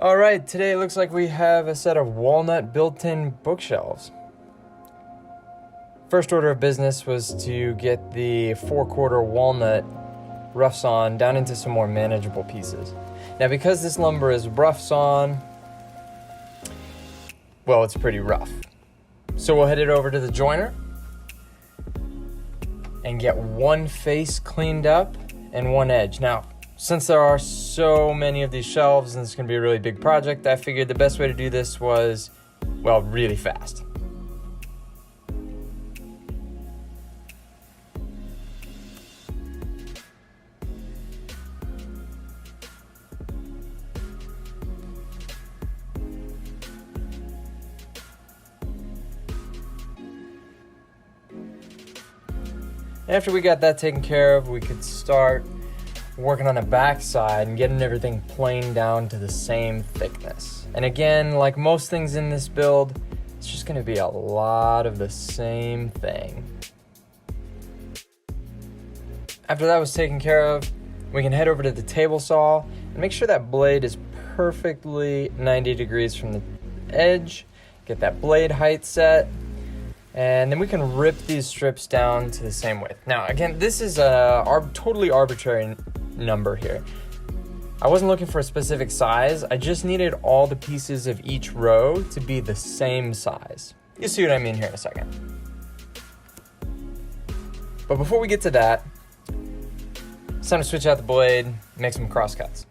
All right, today it looks like we have a set of walnut built-in bookshelves. First order of business was to get the 4/4 walnut rough sawn down into some more manageable pieces. Now, because this lumber is rough sawn, well, it's pretty rough. So we'll head it over to the joiner and get one face cleaned up and one edge. Now, since there are so many of these shelves and it's gonna be a really big project, I figured the best way to do this was, well, really fast. After we got that taken care of, we could start working on the back side and getting everything planed down to the same thickness. And again, like most things in this build, it's just gonna be a lot of the same thing. After that was taken care of, we can head over to the table saw and make sure that blade is perfectly 90 degrees from the edge, get that blade height set, and then we can rip these strips down to the same width. Now, again, this is a totally arbitrary number here. I wasn't looking for a specific size. I just needed all the pieces of each row to be the same size. You'll see what I mean here in a second. But before we get to that, it's time to switch out the blade, make some cross cuts.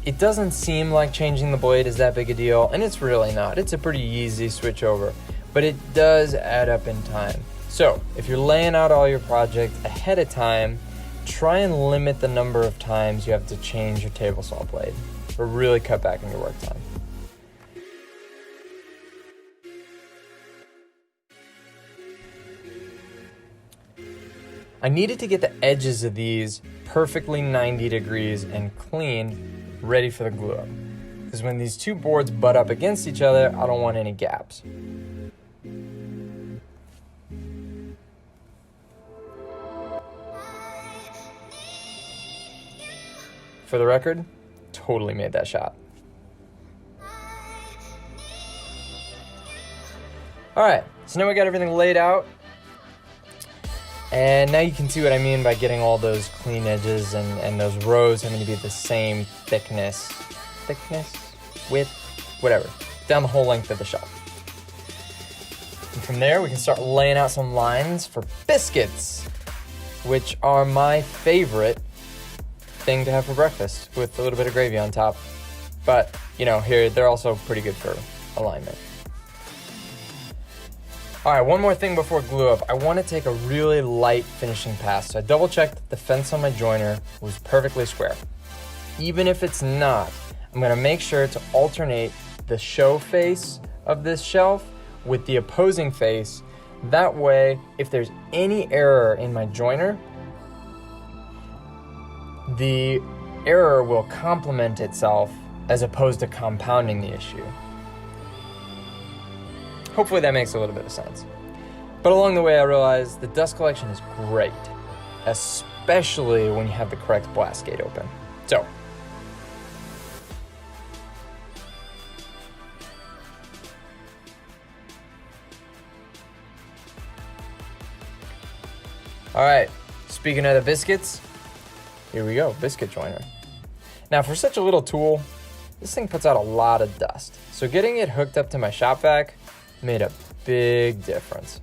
It doesn't seem like changing the blade is that big a deal, and it's really not. It's a pretty easy switch over, but it does add up in time. So if you're laying out all your projects ahead of time, try and limit the number of times you have to change your table saw blade, or really cut back on your work time. I needed to get the edges of these perfectly 90 degrees and clean, ready for the glue up. Because when these two boards butt up against each other, I don't want any gaps. For the record, totally made that shot. All right, so now we got everything laid out. And now you can see what I mean by getting all those clean edges and those rows having to be the same thickness, width, whatever, down the whole length of the shelf. And from there, we can start laying out some lines for biscuits, which are my favorite thing to have for breakfast with a little bit of gravy on top. But, you know, here, they're also pretty good for alignment. All right, one more thing before glue up. I want to take a really light finishing pass. So I double checked that the fence on my joiner was perfectly square. Even if it's not, I'm gonna make sure to alternate the show face of this shelf with the opposing face. That way, if there's any error in my joiner, the error will complement itself as opposed to compounding the issue. Hopefully that makes a little bit of sense. But along the way, I realized the dust collection is great, especially when you have the correct blast gate open. So, all right, speaking of the biscuits, here we go, biscuit joiner. Now for such a little tool, this thing puts out a lot of dust. So getting it hooked up to my shop vac made a big difference.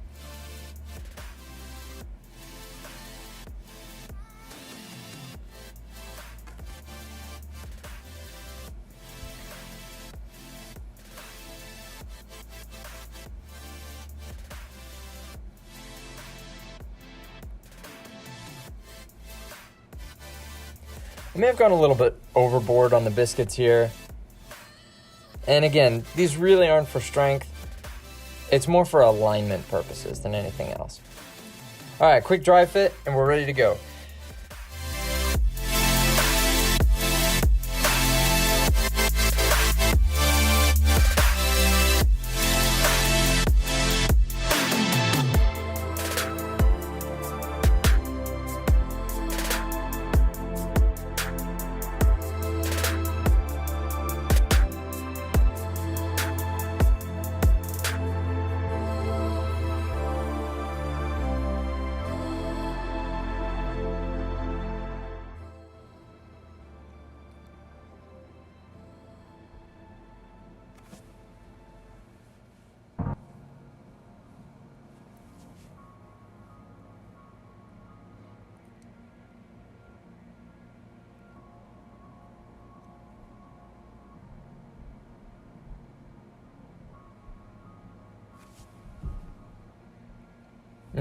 I may have gone a little bit overboard on the biscuits here. And again, these really aren't for strength. It's more for alignment purposes than anything else. All right, quick dry fit and we're ready to go.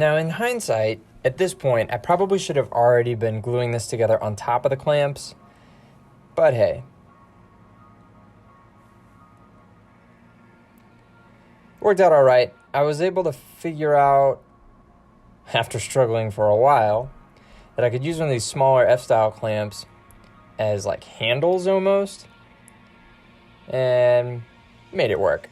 Now in hindsight, at this point, I probably should have already been gluing this together on top of the clamps, but hey. Worked out all right. I was able to figure out, after struggling for a while, that I could use one of these smaller F-style clamps as like handles almost, and made it work.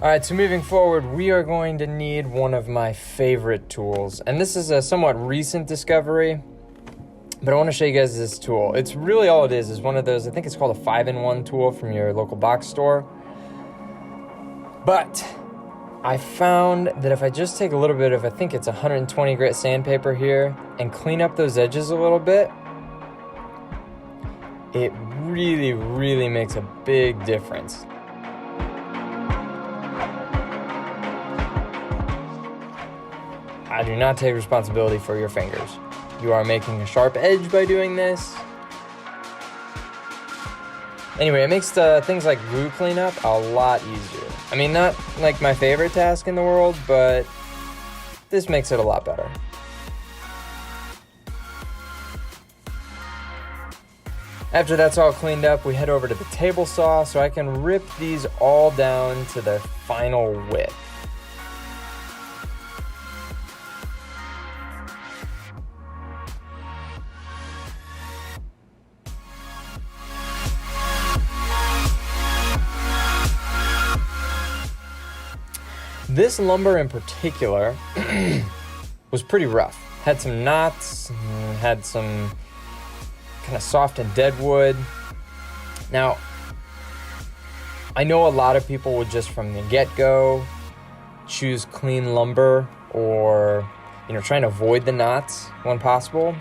All right, so moving forward, we are going to need one of my favorite tools. And this is a somewhat recent discovery, but I want to show you guys this tool. It's really all it is one of those, I think it's called a 5-in-1 tool from your local box store. But I found that if I just take a little bit of, I think it's 120 grit sandpaper here, and clean up those edges a little bit, it really, really makes a big difference. I do not take responsibility for your fingers. You are making a sharp edge by doing this. Anyway, it makes things like glue cleanup a lot easier. I mean, not like my favorite task in the world, but this makes it a lot better. After that's all cleaned up, we head over to the table saw so I can rip these all down to their final width. This lumber in particular was pretty rough. Had some knots, had some kind of soft and dead wood. Now, I know a lot of people would just from the get-go choose clean lumber or, trying to avoid the knots when possible.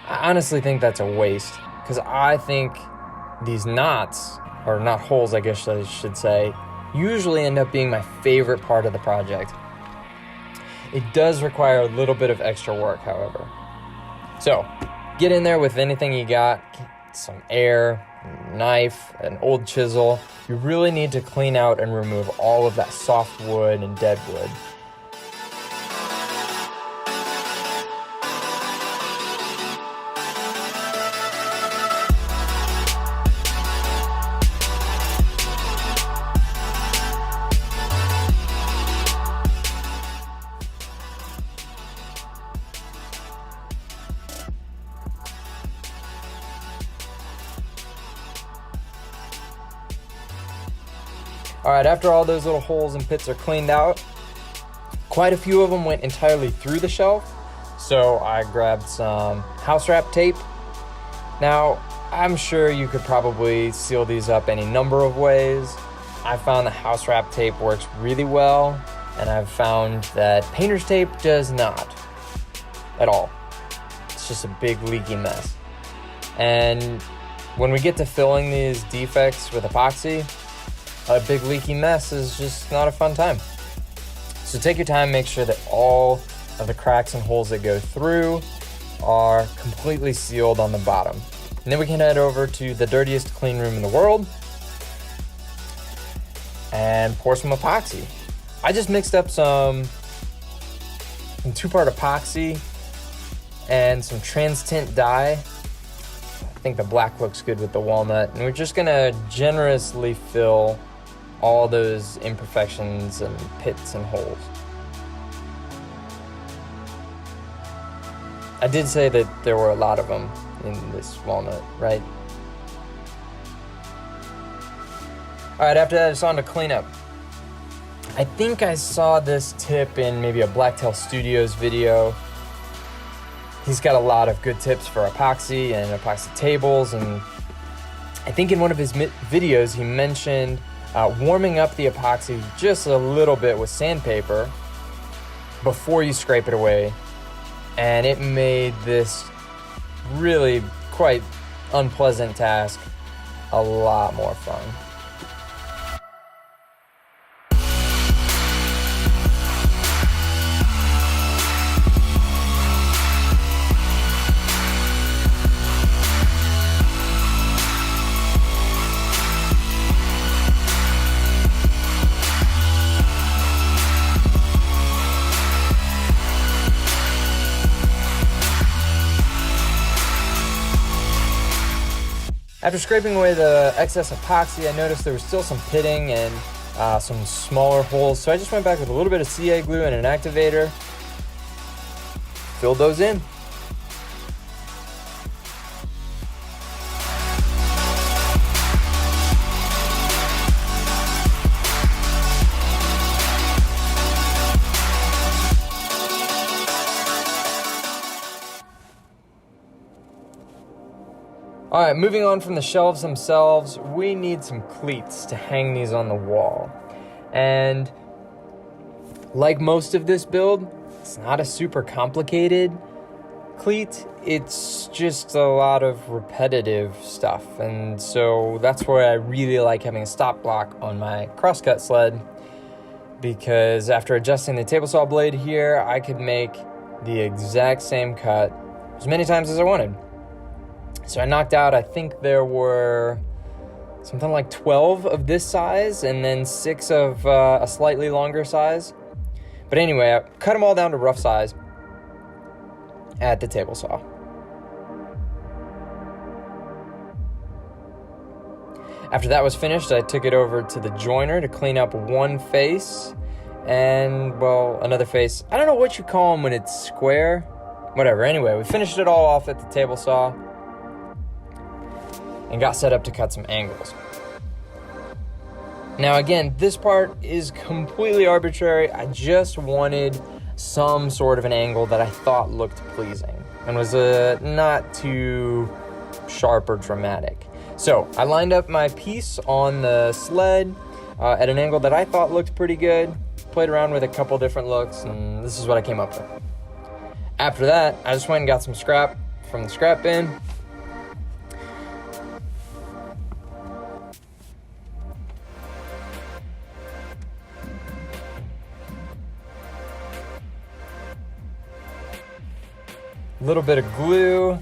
I honestly think that's a waste because I think these knots, or not holes, I guess I should say, usually end up being my favorite part of the project. It does require a little bit of extra work, however. So, get in there with anything you got, some air, a knife, an old chisel. You really need to clean out and remove all of that soft wood and dead wood. All right, after all those little holes and pits are cleaned out, quite a few of them went entirely through the shelf. So I grabbed some house wrap tape. Now, I'm sure you could probably seal these up any number of ways. I found the house wrap tape works really well, and I've found that painter's tape does not at all. It's just a big leaky mess. And when we get to filling these defects with epoxy, a big leaky mess is just not a fun time. So take your time, make sure that all of the cracks and holes that go through are completely sealed on the bottom. And then we can head over to the dirtiest clean room in the world and pour some epoxy. I just mixed up some 2-part epoxy and some trans tint dye. I think the black looks good with the walnut. And we're just gonna generously fill all those imperfections and pits and holes. I did say that there were a lot of them in this walnut, right? All right, after that, it's on to cleanup. I think I saw this tip in maybe a Blacktail Studios video. He's got a lot of good tips for epoxy and epoxy tables, and I think in one of his videos he mentioned warming up the epoxy just a little bit with sandpaper before you scrape it away, and it made this really quite unpleasant task a lot more fun. After scraping away the excess epoxy, I noticed there was still some pitting and some smaller holes, so I just went back with a little bit of CA glue and an activator, filled those in. All right, moving on from the shelves themselves, we need some cleats to hang these on the wall. And like most of this build, it's not a super complicated cleat. It's just a lot of repetitive stuff. And so that's where I really like having a stop block on my crosscut sled, because after adjusting the table saw blade here, I could make the exact same cut as many times as I wanted. So I knocked out, I think there were something like 12 of this size and then 6 of a slightly longer size. But anyway, I cut them all down to rough size at the table saw. After that was finished, I took it over to the joiner to clean up one face and, well, another face. I don't know what you call them when it's square. Whatever, anyway, we finished it all off at the table saw and got set up to cut some angles. Now again, this part is completely arbitrary. I just wanted some sort of an angle that I thought looked pleasing and was not too sharp or dramatic. So I lined up my piece on the sled at an angle that I thought looked pretty good, played around with a couple different looks, and this is what I came up with. After that, I just went and got some scrap from the scrap bin. A little bit of glue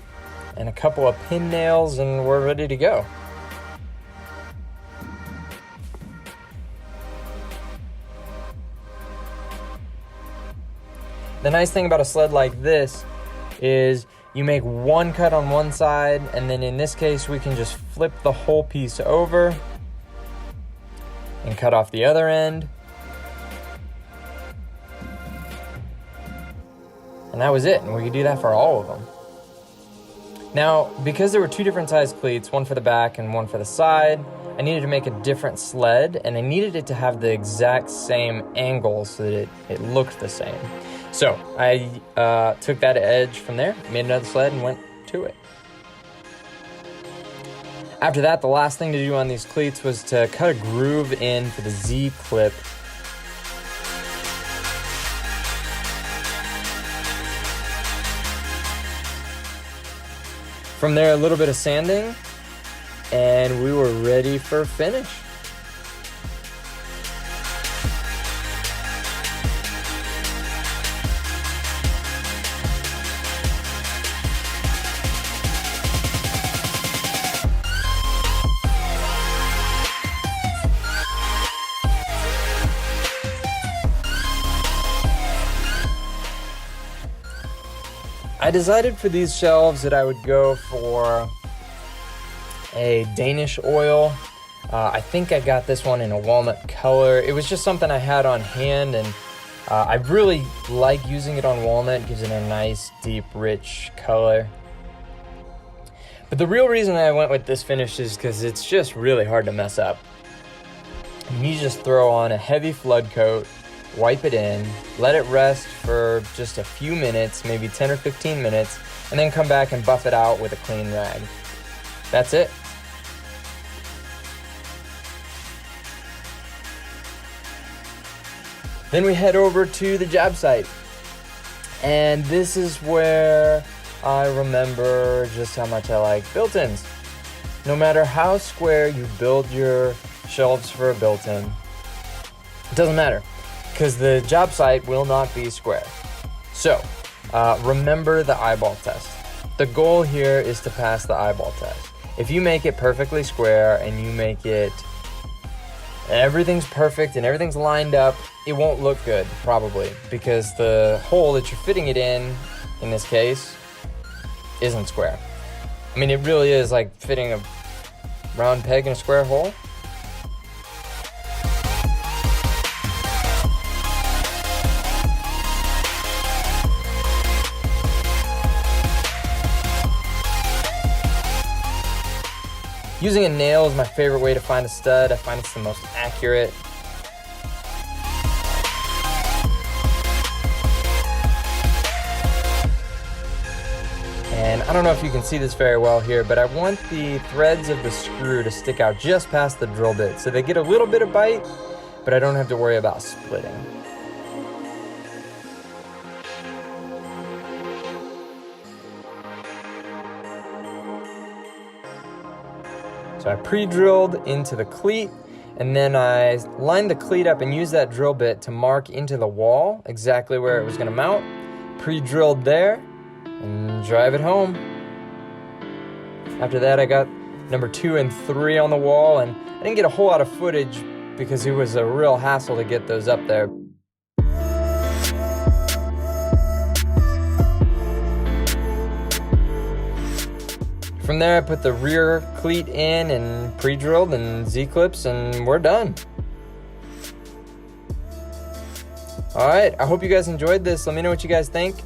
and a couple of pin nails, and we're ready to go. The nice thing about a sled like this is you make one cut on one side, and then in this case we can just flip the whole piece over and cut off the other end. And that was it, and we could do that for all of them. Now, because there were 2 different size cleats, one for the back and one for the side, I needed to make a different sled, and I needed it to have the exact same angle so that it looked the same. So I took that edge from there, made another sled, and went to it. After that, the last thing to do on these cleats was to cut a groove in for the Z-clip. From there, a little bit of sanding, and we were ready for finish. I decided for these shelves that I would go for a Danish oil. I think I got this one in a walnut color. It was just something I had on hand, and I really like using it on walnut. It gives it a nice, deep, rich color. But the real reason I went with this finish is because it's just really hard to mess up. You just throw on a heavy flood coat, wipe it in, let it rest for just a few minutes, maybe 10 or 15 minutes, and then come back and buff it out with a clean rag. That's it. Then we head over to the job site. And this is where I remember just how much I like built-ins. No matter how square you build your shelves for a built-in, it doesn't matter, because the job site will not be square. So, remember the eyeball test. The goal here is to pass the eyeball test. If you make it perfectly square and you make it, everything's perfect and everything's lined up, it won't look good, probably, because the hole that you're fitting it in this case, isn't square. I mean, it really is like fitting a round peg in a square hole. Using a nail is my favorite way to find a stud. I find it's the most accurate. And I don't know if you can see this very well here, but I want the threads of the screw to stick out just past the drill bit, so they get a little bit of bite, but I don't have to worry about splitting. So I pre-drilled into the cleat, and then I lined the cleat up and used that drill bit to mark into the wall exactly where it was going to mount. Pre-drilled there, and drive it home. After that, I got number 2 and 3 on the wall, and I didn't get a whole lot of footage because it was a real hassle to get those up there. From there, I put the rear cleat in and pre-drilled and Z-clips, and we're done. All right, I hope you guys enjoyed this. Let me know what you guys think.